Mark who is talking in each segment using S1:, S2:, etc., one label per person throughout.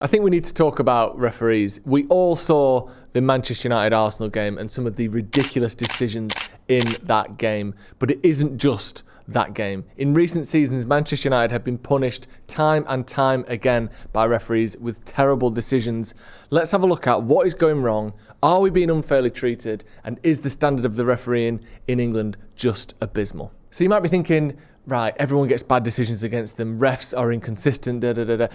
S1: I think we need to talk about referees. We all saw the Manchester United-Arsenal game and some of the ridiculous decisions in that game. But it isn't just that game. In recent seasons, Manchester United have been punished time and time again by referees with terrible decisions. Let's have a look at what is going wrong. Are we being unfairly treated? And is the standard of the refereeing in England just abysmal? So you might be thinking, right, everyone gets bad decisions against them, refs are inconsistent,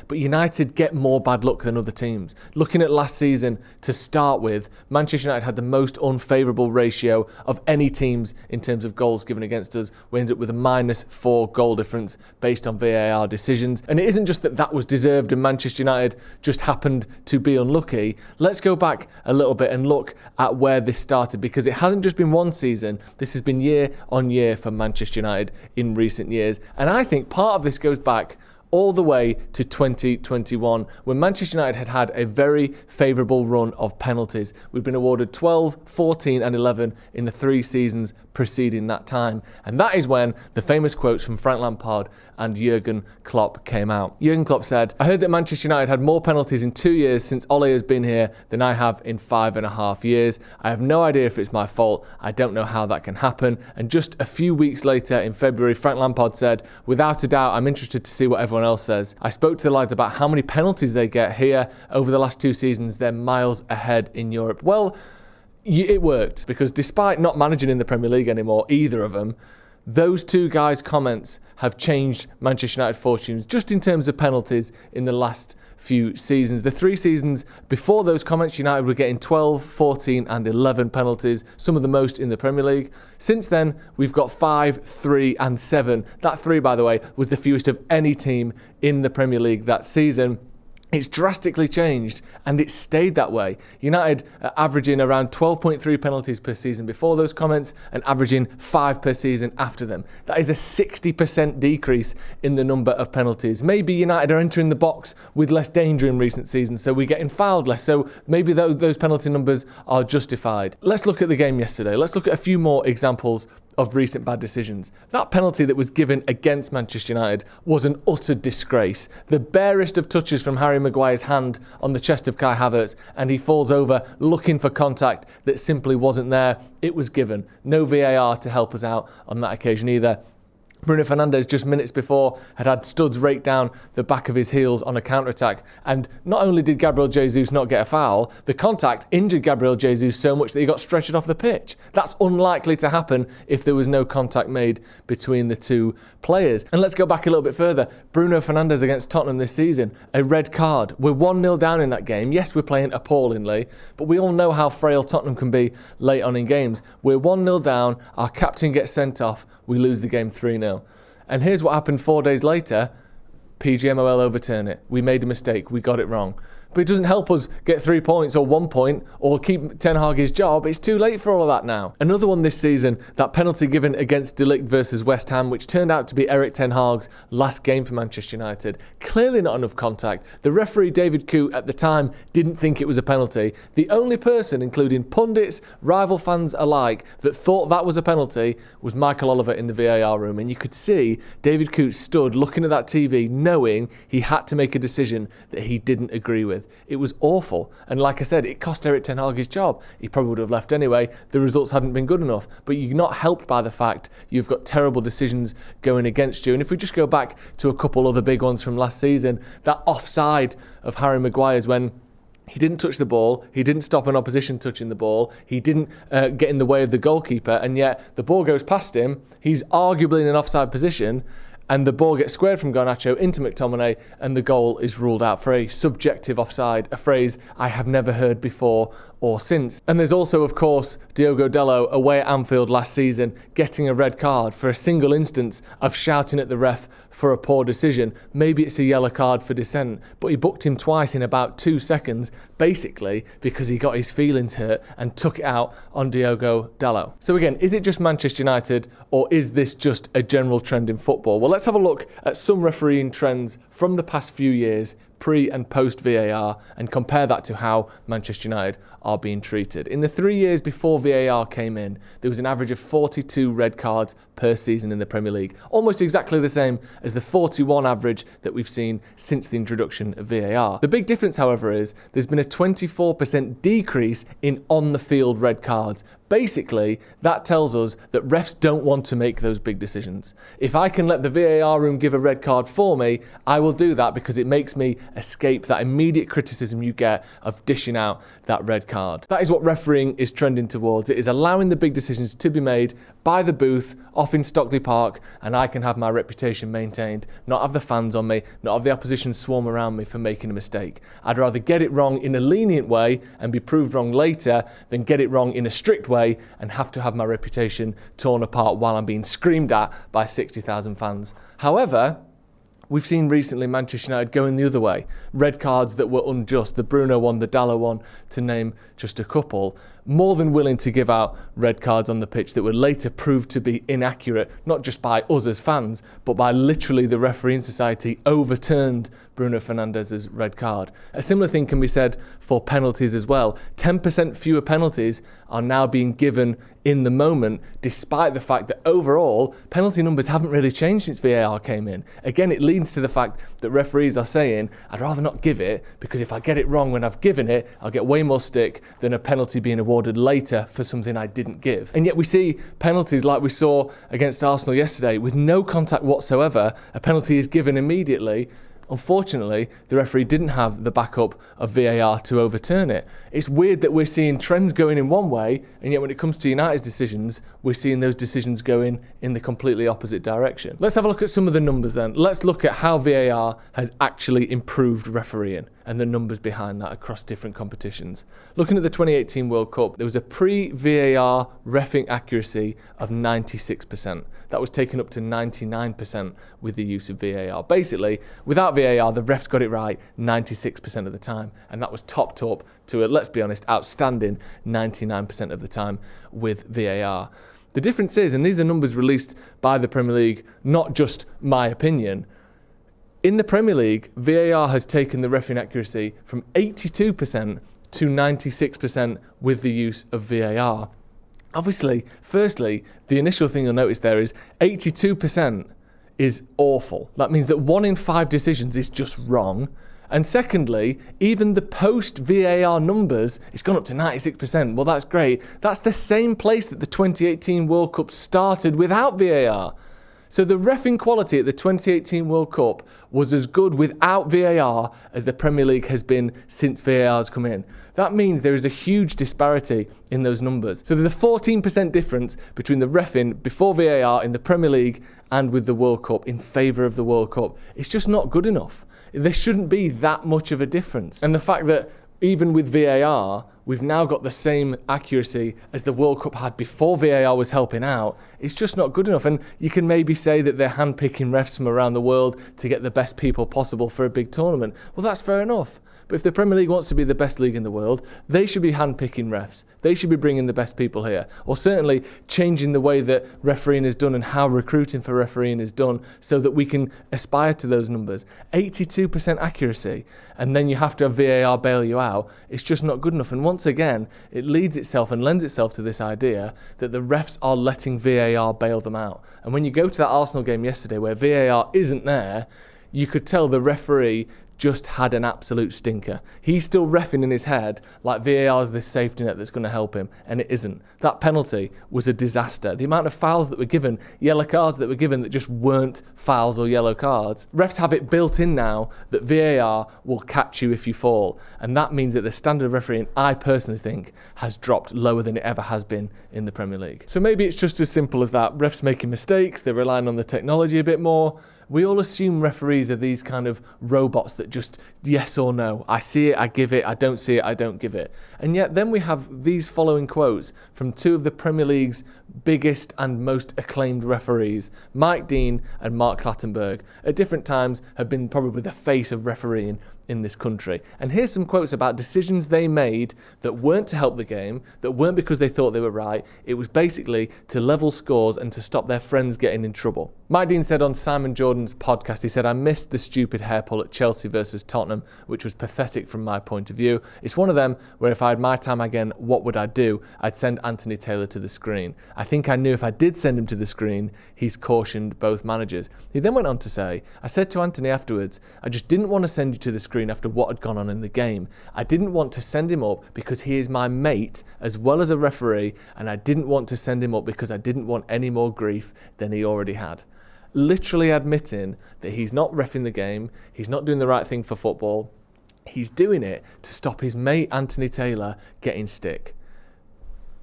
S1: but United get more bad luck than other teams. Looking at last season, to start with, Manchester United had the most unfavourable ratio of any teams in terms of goals given against us. We ended up with a -4 goal difference based on VAR decisions. And it isn't just that that was deserved and Manchester United just happened to be unlucky. Let's go back a little bit and look at where this started, because it hasn't just been one season. This has been year on year for Manchester United in recent years. And I think part of this goes back all the way to 2021, when Manchester United had had a very favourable run of penalties. We've been awarded 12, 14 and 11 in the 3 seasons preceding that time. And that is when the famous quotes from Frank Lampard and Jurgen Klopp came out. Jurgen Klopp said, "I heard that Manchester United had more penalties in 2 years since Ole has been here than I have in 5.5 years. I have no idea if it's my fault. I don't know how that can happen." And just a few weeks later in February, Frank Lampard said, "Without a doubt, I'm interested to see what everyone else says. I spoke to the lads about how many penalties they get here. Over the last 2 seasons, they're miles ahead in Europe." Well, it worked, because despite not managing in the Premier League anymore, either of them, those 2 guys' comments have changed Manchester United fortunes just in terms of penalties in the last few seasons. The 3 seasons before those comments, United were getting 12, 14 and 11 penalties, some of the most in the Premier League. Since then, we've got 5, 3 and 7. That 3, by the way, was the fewest of any team in the Premier League that season. It's drastically changed, and it's stayed that way. United are averaging around 12.3 penalties per season before those comments and averaging 5 per season after them. That is a 60% decrease in the number of penalties. Maybe United are entering the box with less danger in recent seasons, so we're getting fouled less, so maybe those penalty numbers are justified. Let's look at the game yesterday. Let's look at a few more examples of recent bad decisions. That penalty that was given against Manchester United was an utter disgrace. The barest of touches from Harry Maguire's hand on the chest of Kai Havertz, and he falls over looking for contact that simply wasn't there. It was given. No VAR to help us out on that occasion either. Bruno Fernandes, just minutes before, had studs rake down the back of his heels on a counter-attack. And not only did Gabriel Jesus not get a foul, the contact injured Gabriel Jesus so much that he got stretched off the pitch. That's unlikely to happen if there was no contact made between the 2 players. And let's go back a little bit further. Bruno Fernandes against Tottenham this season, a red card. We're 1-0 down in that game. Yes, we're playing appallingly, but we all know how frail Tottenham can be late on in games. We're 1-0 down, our captain gets sent off, we lose the game 3-0. And here's what happened 4 days later. PGMOL overturn it. We made a mistake. We got it wrong. But it doesn't help us get 3 points or 1 point or keep Ten Hag his job. It's too late for all of that now. Another one this season, that penalty given against De Ligt versus West Ham, which turned out to be Erik Ten Hag's last game for Manchester United. Clearly not enough contact. The referee, David Coote, at the time didn't think it was a penalty. The only person, including pundits, rival fans alike, that thought that was a penalty was Michael Oliver in the VAR room. And you could see David Coote stood looking at that TV, knowing he had to make a decision that he didn't agree with. It was awful, and like I said, it cost Erik Ten Hag his job. He probably would have left anyway. The results hadn't been good enough, but you're not helped by the fact you've got terrible decisions going against you. And if we just go back to a couple other big ones from last season, that offside of Harry Maguire's when he didn't touch the ball, he didn't stop an opposition touching the ball, he didn't get in the way of the goalkeeper, and yet the ball goes past him, he's arguably in an offside position, and the ball gets squared from Garnacho into McTominay, and the goal is ruled out for a subjective offside, a phrase I have never heard before or since. And there's also, of course, Diogo Dalot away at Anfield last season getting a red card for a single instance of shouting at the ref for a poor decision. Maybe it's a yellow card for dissent, but he booked him twice in about 2 seconds, basically because he got his feelings hurt and took it out on Diogo Dalot. So again, is it just Manchester United, or is this just a general trend in football? Well, let's have a look at some refereeing trends from the past few years pre and post VAR and compare that to how Manchester United are being treated. In the 3 years before VAR came in, there was an average of 42 red cards per season in the Premier League, almost exactly the same as the 41 average that we've seen since the introduction of VAR. The big difference, however, is there's been a 24% decrease in on-the-field red cards. Basically, that tells us that refs don't want to make those big decisions. If I can let the VAR room give a red card for me, I will do that because it makes me escape that immediate criticism you get of dishing out that red card. That is what refereeing is trending towards. It is allowing the big decisions to be made by the booth off in Stockley Park, and I can have my reputation maintained, not have the fans on me, not have the opposition swarm around me for making a mistake. I'd rather get it wrong in a lenient way and be proved wrong later than get it wrong in a strict way and have to have my reputation torn apart while I'm being screamed at by 60,000 fans. However, we've seen recently Manchester United going the other way. Red cards that were unjust, the Bruno one, the Dalot one, to name just a couple. More than willing to give out red cards on the pitch that would later prove to be inaccurate, not just by us as fans, but by literally the refereeing society overturned Bruno Fernandes's red card. A similar thing can be said for penalties as well. 10% fewer penalties are now being given in the moment, despite the fact that overall penalty numbers haven't really changed since VAR came in. Again, it leads to the fact that referees are saying, I'd rather not give it, because if I get it wrong when I've given it, I'll get way more stick than a penalty being awarded later for something I didn't give. And yet we see penalties like we saw against Arsenal yesterday with no contact whatsoever. A penalty is given immediately. Unfortunately, the referee didn't have the backup of VAR to overturn it. It's weird that we're seeing trends going in one way, and yet when it comes to United's decisions, we're seeing those decisions going in the completely opposite direction. Let's have a look at some of the numbers then. Let's look at how VAR has actually improved refereeing and the numbers behind that across different competitions. Looking at the 2018 World Cup, there was a pre-VAR reffing accuracy of 96%. That was taken up to 99% with the use of VAR. Basically, without VAR, the refs got it right 96% of the time, and that was topped up to a, let's be honest, outstanding 99% of the time with VAR. The difference is, and these are numbers released by the Premier League, not just my opinion, in the Premier League, VAR has taken the refereeing accuracy from 82% to 96% with the use of VAR. Obviously, firstly, the initial thing you'll notice there is 82% is awful. That means that 1 in 5 decisions is just wrong. And secondly, even the post-VAR numbers, it's gone up to 96%. Well, that's great. That's the same place that the 2018 World Cup started without VAR. So the reffing quality at the 2018 World Cup was as good without VAR as the Premier League has been since VAR has come in. That means there is a huge disparity in those numbers. So there's a 14% difference between the reffing before VAR in the Premier League and with the World Cup in favour of the World Cup. It's just not good enough. There shouldn't be that much of a difference. And the fact that even with VAR, we've now got the same accuracy as the World Cup had before VAR was helping out. It's just not good enough. And you can maybe say that they're handpicking refs from around the world to get the best people possible for a big tournament. Well, that's fair enough. But if the Premier League wants to be the best league in the world, they should be handpicking refs. They should be bringing the best people here. Or certainly changing the way that refereeing is done and how recruiting for refereeing is done so that we can aspire to those numbers. 82% accuracy, and then you have to have VAR bail you out. It's just not good enough. And once again, it leads itself and lends itself to this idea that the refs are letting VAR bail them out. And when you go to that Arsenal game yesterday where VAR isn't there, you could tell the referee just had an absolute stinker. He's still reffing in his head like VAR is this safety net that's going to help him, and it isn't. That penalty was a disaster. The amount of fouls that were given, yellow cards that were given that just weren't fouls or yellow cards. Refs have it built in now that VAR will catch you if you fall, and that means that the standard of refereeing, I personally think, has dropped lower than it ever has been in the Premier League. So maybe it's just as simple as that. Refs making mistakes, they're relying on the technology a bit more. We all assume referees are these kind of robots that just yes or no. I see it, I give it. I don't see it, I don't give it. And yet then we have these following quotes from 2 of the Premier League's biggest and most acclaimed referees, Mike Dean and Mark Clattenburg, at different times have been probably the face of refereeing in this country. And here's some quotes about decisions they made that weren't to help the game, that weren't because they thought they were right. It was basically to level scores and to stop their friends getting in trouble. Mike Dean said on Simon Jordan's podcast, he said, "I missed the stupid hair pull at Chelsea versus Tottenham, which was pathetic from my point of view. It's one of them where if I had my time again, what would I do? I'd send Anthony Taylor to the screen. I think I knew if I did send him to the screen, he's cautioned both managers." He then went on to say, "I said to Anthony afterwards, I just didn't want to send you to the screen after what had gone on in the game. I didn't want to send him up because he is my mate as well as a referee, and I didn't want to send him up because I didn't want any more grief than he already had." Literally admitting that he's not reffing the game, he's not doing the right thing for football, he's doing it to stop his mate Anthony Taylor getting stick.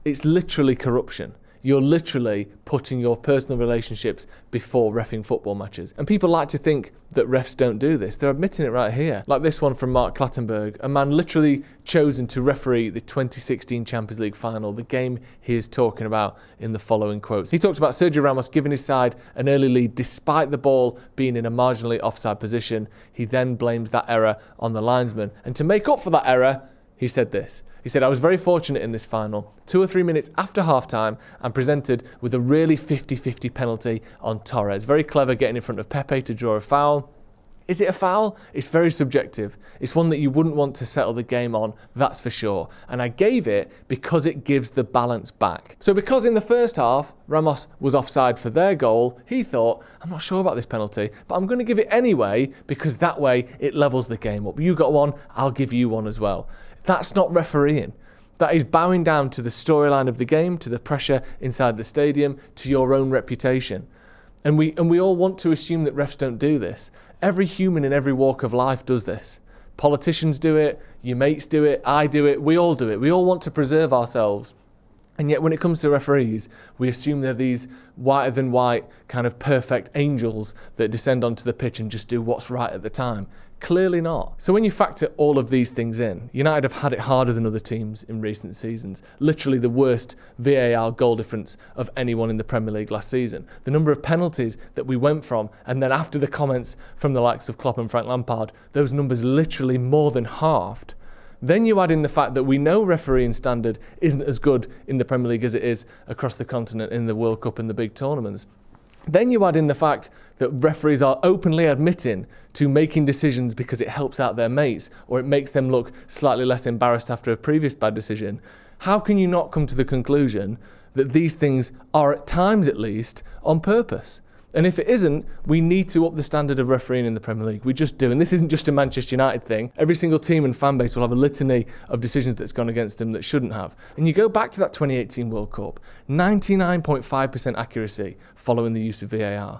S1: It's literally corruption. You're literally putting your personal relationships before reffing football matches. And people like to think that refs don't do this. They're admitting it right here. Like this one from Mark Clattenburg, a man literally chosen to referee the 2016 Champions League final, the game he is talking about in the following quotes. He talks about Sergio Ramos giving his side an early lead despite the ball being in a marginally offside position. He then blames that error on the linesman. And to make up for that error, he said this. He said, "I was very fortunate in this final. 2 or 3 minutes after half-time, I'm presented with a really 50-50 penalty on Torres. Very clever getting in front of Pepe to draw a foul. Is it a foul? It's very subjective. It's one that you wouldn't want to settle the game on, that's for sure. And I gave it because it gives the balance back." So because in the first half, Ramos was offside for their goal, he thought, "I'm not sure about this penalty, but I'm going to give it anyway because that way it levels the game up. You got one, I'll give you one as well." That's not refereeing. That is bowing down to the storyline of the game, to the pressure inside the stadium, to your own reputation. And we all want to assume that refs don't do this. Every human in every walk of life does this. Politicians do it, your mates do it, I do it, we all do it. We all want to preserve ourselves. And yet when it comes to referees, we assume they're these whiter than white kind of perfect angels that descend onto the pitch and just do what's right at the time. Clearly not. So when you factor all of these things in, United have had it harder than other teams in recent seasons. Literally the worst VAR goal difference of anyone in the Premier League last season. The number of penalties that we went from, and then after the comments from the likes of Klopp and Frank Lampard, those numbers literally more than halved. Then you add in the fact that we know refereeing standard isn't as good in the Premier League as it is across the continent in the World Cup and the big tournaments. Then you add in the fact that referees are openly admitting to making decisions because it helps out their mates or it makes them look slightly less embarrassed after a previous bad decision. How can you not come to the conclusion that these things are, at times at least, on purpose? And if it isn't, we need to up the standard of refereeing in the Premier League. We just do. And this isn't just a Manchester United thing. Every single team and fan base will have a litany of decisions that's gone against them that shouldn't have. And you go back to that 2018 World Cup, 99.5% accuracy following the use of VAR.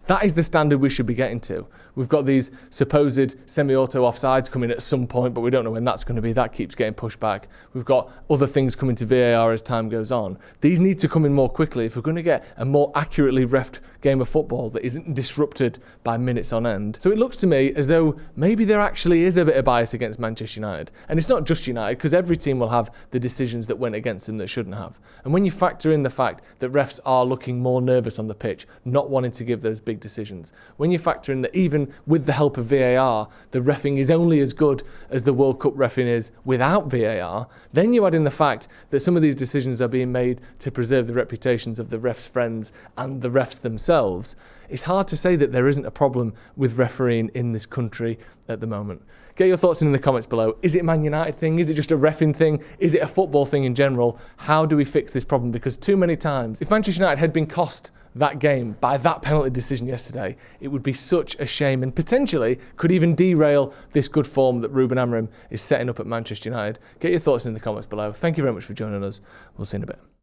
S1: That is the standard we should be getting to. We've got these supposed semi-auto offsides coming at some point, but we don't know when that's going to be. That keeps getting pushed back. We've got other things coming to VAR as time goes on. These need to come in more quickly if we're going to get a more accurately refed game of football that isn't disrupted by minutes on end. So it looks to me as though maybe there actually is a bit of bias against Manchester United. And it's not just United, because every team will have the decisions that went against them that shouldn't have. And when you factor in the fact that refs are looking more nervous on the pitch, not wanting to give those big decisions, when you factor in that even with the help of VAR, the reffing is only as good as the World Cup reffing is without VAR, then you add in the fact that some of these decisions are being made to preserve the reputations of the refs' friends and the refs themselves. It's hard to say that there isn't a problem with refereeing in this country at the moment. Get your thoughts in the comments below. Is it a Man United thing? Is it just a reffing thing? Is it a football thing in general? How do we fix this problem? Because too many times, if Manchester United had been cost that game by that penalty decision yesterday, it would be such a shame and potentially could even derail this good form that Ruben Amorim is setting up at Manchester United. Get your thoughts in the comments below. Thank you very much for joining us. We'll see you in a bit.